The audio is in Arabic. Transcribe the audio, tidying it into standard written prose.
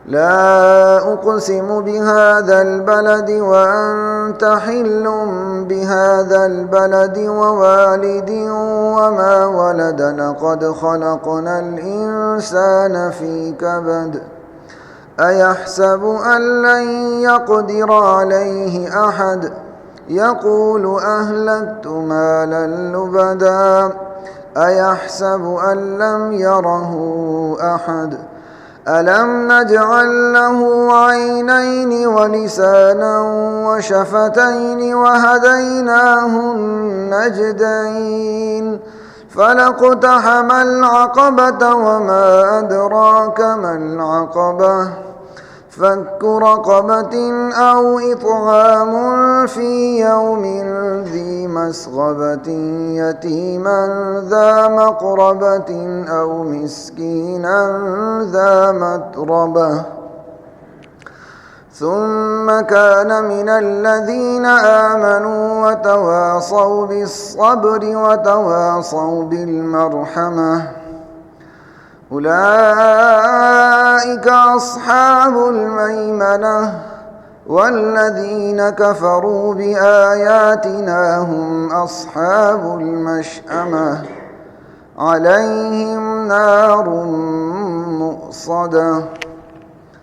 لا أقسم بهذا البلد وأنت حل بهذا البلد ووالد وما ولد لقد خلقنا الإنسان في كبد أيحسب أن لن يقدر عليه أحد يقول أهلكت مالا لبدا أيحسب أن لم يره أحد ألم نجعل له عينين ولسانا وشفتين وهديناه النجدين فلاقتحم العقبة وما أدراك ما العقبة فك رقبة أو إطعام في يوم ذي مسغبة يتيما ذا مقربة أو مسكينا ذا متربة ثم كان من الذين آمنوا وتواصوا بالصبر وتواصوا بالمرحمة أولئك أصحاب الميمنة والذين كفروا بآياتنا هم أصحاب المشأمة عليهم نار مؤصدة